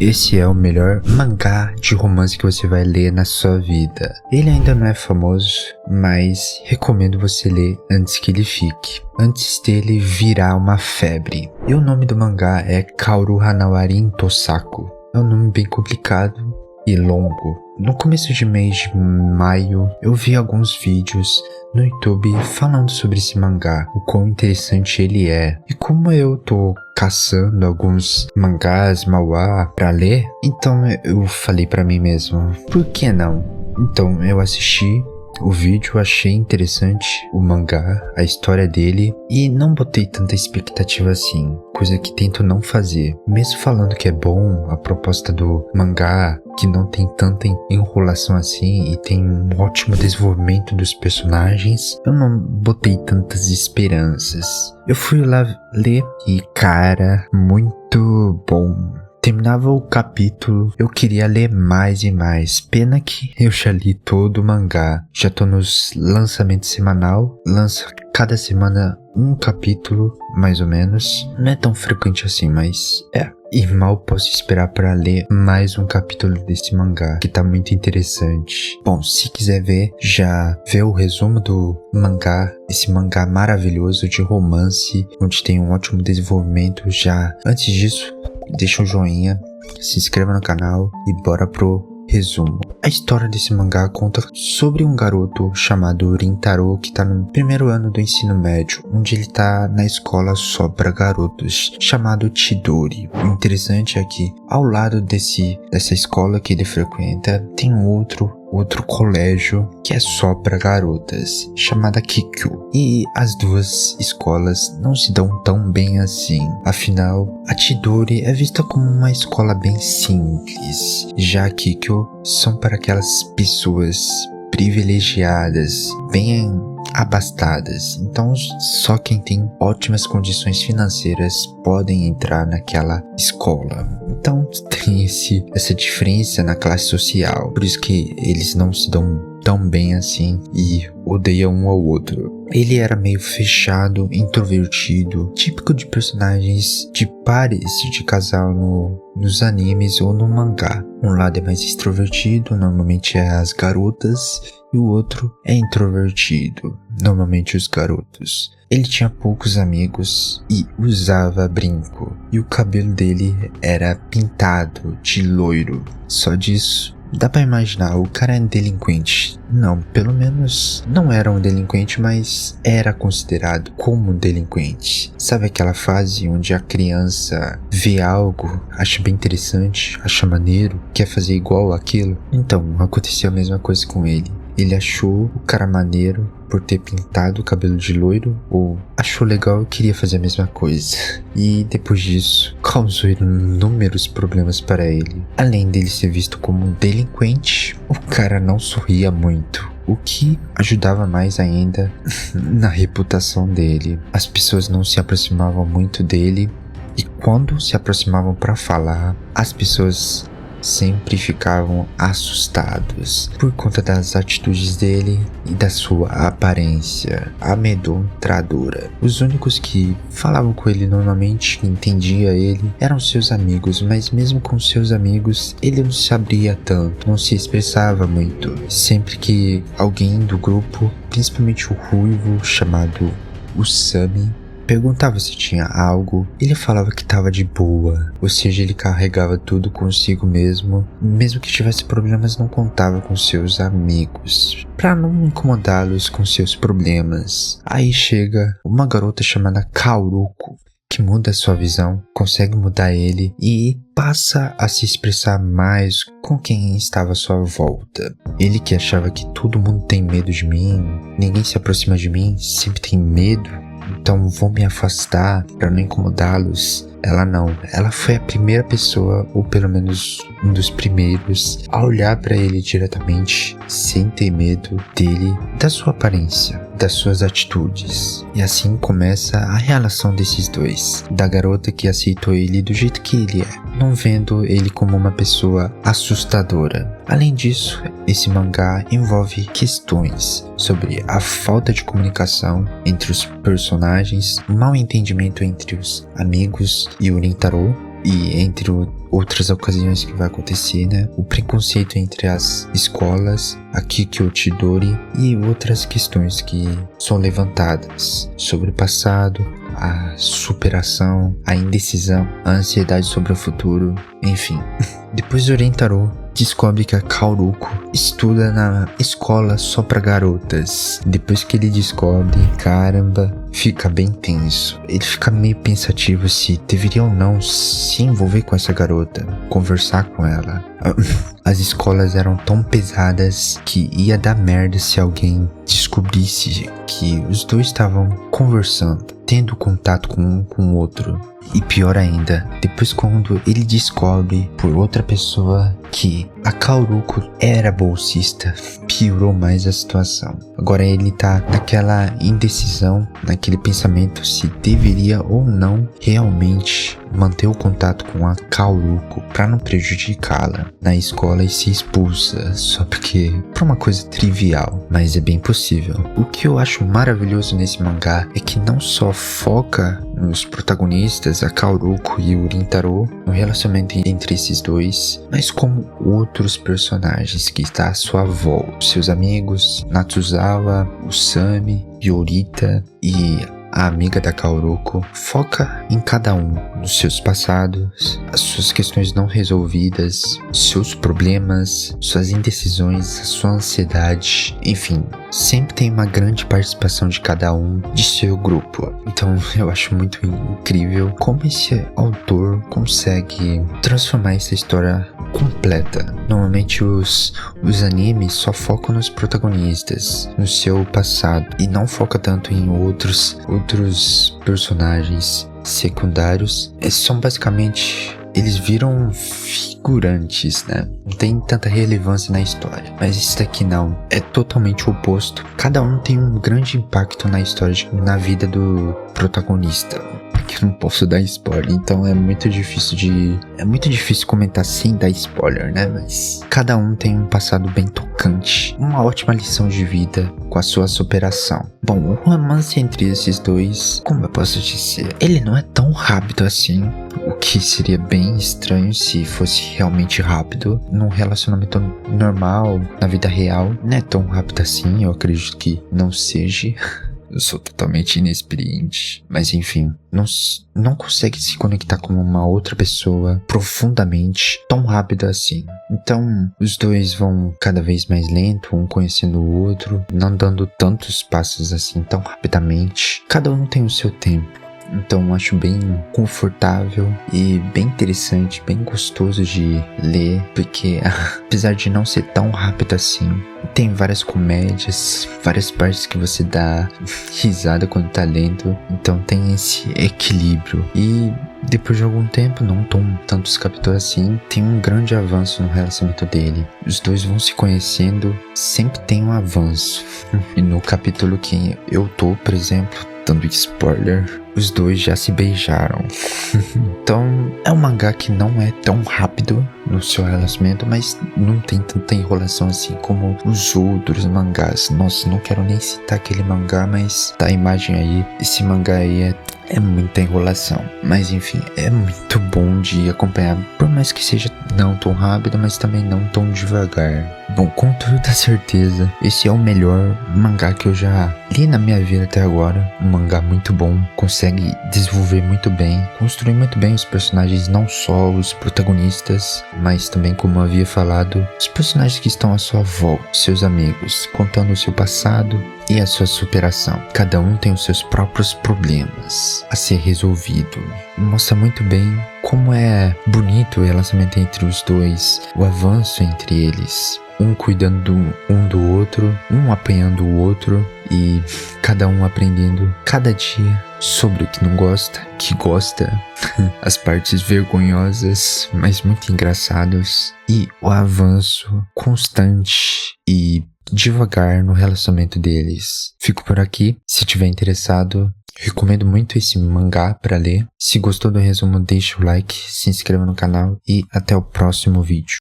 Esse é o melhor mangá de romance que você vai ler na sua vida. Ele ainda não é famoso, mas recomendo você ler antes que ele fique. Antes dele virar uma febre. E o nome do mangá é Kaoru Hanawarin Tosaku. É um nome bem complicado e longo. No começo de mês de maio, eu vi alguns vídeos no YouTube falando sobre esse mangá, o quão interessante ele é. E como eu tô caçando alguns mangás manhwa pra ler, então eu falei pra mim mesmo, por que não? Então eu assisti o vídeo, achei interessante o mangá, a história dele, e não botei tanta expectativa assim, coisa que tento não fazer. Mesmo falando que é bom a proposta do mangá, que não tem tanta enrolação assim e tem um ótimo desenvolvimento dos personagens, eu não botei tantas esperanças. Eu fui lá ler e, cara, muito bom. Terminava o capítulo, eu queria ler mais e mais. Pena que eu já li todo o mangá. Já tô nos lançamentos semanal. Lança cada semana um capítulo, mais ou menos. Não é tão frequente assim, mas é. E mal posso esperar para ler mais um capítulo desse mangá, que tá muito interessante. Bom, se quiser ver, já vê o resumo do mangá, esse mangá maravilhoso de romance, onde tem um ótimo desenvolvimento. Já antes disso, deixa um joinha, se inscreva no canal e bora pro resumo. A história desse mangá conta sobre um garoto chamado Rintaro que tá no primeiro ano do ensino médio, onde ele tá na escola só para garotos, chamado Chidori. O interessante é que ao lado dessa escola que ele frequenta, tem outro colégio que é só para garotas, chamada Kikyo. E as duas escolas não se dão tão bem assim. Afinal, a Chidori é vista como uma escola bem simples, já a Kikyo são para aquelas pessoas privilegiadas, bem abastadas. Então só quem tem ótimas condições financeiras podem entrar naquela escola. Então tem essa diferença na classe social. Por isso que eles não se dão tão bem assim e odeiam um ao outro. Ele era meio fechado, introvertido, típico de personagens de pares de casal nos animes ou no mangá. Um lado é mais extrovertido, normalmente é as garotas, e o outro é introvertido, normalmente os garotos. Ele tinha poucos amigos e usava brinco, e o cabelo dele era pintado de loiro. Só disso dá pra imaginar, o cara é delinquente. Não, pelo menos não era um delinquente, mas era considerado como um delinquente. Sabe aquela fase onde a criança vê algo, acha bem interessante, acha maneiro, quer fazer igual aquilo? Então, aconteceu a mesma coisa com ele. Ele achou o cara maneiro por ter pintado o cabelo de loiro, ou achou legal e queria fazer a mesma coisa. E depois disso, causou inúmeros problemas para ele. Além dele ser visto como um delinquente, o cara não sorria muito, o que ajudava mais ainda na reputação dele. As pessoas não se aproximavam muito dele, e quando se aproximavam para falar, as pessoas sempre ficavam assustados por conta das atitudes dele e da sua aparência amedrontadora. Os únicos que falavam com ele normalmente, que entendia ele, eram seus amigos, mas mesmo com seus amigos, ele não se abria tanto, não se expressava muito. Sempre que alguém do grupo, principalmente o ruivo chamado Usami, perguntava se tinha algo, ele falava que estava de boa, ou seja, ele carregava tudo consigo mesmo que tivesse problemas não contava com seus amigos, para não incomodá-los com seus problemas. Aí chega uma garota chamada Kaoruko, que muda sua visão, consegue mudar ele e passa a se expressar mais com quem estava à sua volta. Ele que achava que todo mundo tem medo de mim, ninguém se aproxima de mim, sempre tem medo, então vou me afastar para não incomodá-los. Ela não, ela foi a primeira pessoa, ou pelo menos um dos primeiros, a olhar para ele diretamente, sem ter medo dele, da sua aparência, das suas atitudes. E assim começa a relação desses dois, da garota que aceitou ele do jeito que ele é, não vendo ele como uma pessoa assustadora. Além disso, esse mangá envolve questões sobre a falta de comunicação entre os personagens, o mal entendimento entre os amigos e o Rintaro, e entre outras ocasiões que vai acontecer, né? O preconceito entre as escolas, a Kikyo Chidori e outras questões que são levantadas sobre o passado, a superação, a indecisão, a ansiedade sobre o futuro, enfim. Depois o Rentaro descobre que a Kaoruko estuda na escola só pra garotas. Depois que ele descobre, caramba, fica bem tenso. Ele fica meio pensativo se deveria ou não se envolver com essa garota, conversar com ela. As escolas eram tão pesadas que ia dar merda se alguém descobrisse que os dois estavam conversando, tendo contato um com o outro. E pior ainda, depois quando ele descobre por outra pessoa que a Kaoruko era bolsista, piorou mais a situação. Agora ele tá naquela indecisão, naquele pensamento se deveria ou não realmente manter o contato com a Kaoruko para não prejudicá-la na escola e se expulsa só porque por uma coisa trivial, mas é bem possível. O que eu acho maravilhoso nesse mangá é que não só foca nos protagonistas, a Kaoruko e o Rintaro, no relacionamento entre esses dois, mas como outros personagens que está à sua volta, seus amigos, Natsuzawa, Usami, Yorita e a amiga da Kaoruko. Foca em cada um, nos seus passados, as suas questões não resolvidas, seus problemas, suas indecisões, a sua ansiedade, enfim, sempre tem uma grande participação de cada um de seu grupo. Então eu acho muito incrível como esse autor consegue transformar essa história completa. Normalmente os animes só focam nos protagonistas, no seu passado, e não foca tanto em outros personagens secundários. São basicamente, eles viram figurantes, né? Não tem tanta relevância na história. Mas esse daqui não, é totalmente o oposto. Cada um tem um grande impacto na história, na vida do protagonista. Que eu não posso dar spoiler, então é muito difícil comentar sem dar spoiler, né? Mas cada um tem um passado bem tocante, uma ótima lição de vida com a sua superação. Bom, o romance entre esses dois, como eu posso dizer, ele não é tão rápido assim, o que seria bem estranho se fosse realmente rápido. Num relacionamento normal, na vida real, não é tão rápido assim, eu acredito que não seja. Eu sou totalmente inexperiente, mas enfim, não consegue se conectar com uma outra pessoa profundamente tão rápido assim. Então, os dois vão cada vez mais lento, um conhecendo o outro, não dando tantos passos assim tão rapidamente. Cada um tem o seu tempo. Então acho bem confortável e bem interessante, bem gostoso de ler, porque apesar de não ser tão rápido assim, tem várias comédias, várias partes que você dá risada quando tá lendo, então tem esse equilíbrio. E depois de algum tempo, não tão tantos capítulos assim, tem um grande avanço no relacionamento dele. Os dois vão se conhecendo, sempre tem um avanço. E no capítulo que eu tô, por exemplo, dando spoiler, os dois já se beijaram. Então é um mangá que não é tão rápido no seu relacionamento, mas não tem tanta enrolação assim como os outros mangás. Nossa, não quero nem citar aquele mangá, mas tá a imagem aí. Esse mangá aí é muita enrolação, mas enfim, é muito bom de acompanhar, por mais que seja não tão rápido, mas também não tão devagar. Bom, com toda certeza, esse é o melhor mangá que eu já li na minha vida até agora. Um mangá muito bom, consegue desenvolver muito bem, construir muito bem os personagens, não só os protagonistas, mas também, como eu havia falado, os personagens que estão à sua volta, seus amigos, contando o seu passado e a sua superação. Cada um tem os seus próprios problemas a ser resolvido. Mostra muito bem como é bonito o relacionamento entre os dois, o avanço entre eles. Um cuidando um do outro, um apanhando o outro e cada um aprendendo cada dia sobre o que não gosta, que gosta, as partes vergonhosas, mas muito engraçadas, e o avanço constante e devagar no relacionamento deles. Fico por aqui. Se tiver interessado, recomendo muito esse mangá para ler. Se gostou do resumo, deixa o like, se inscreva no canal e até o próximo vídeo.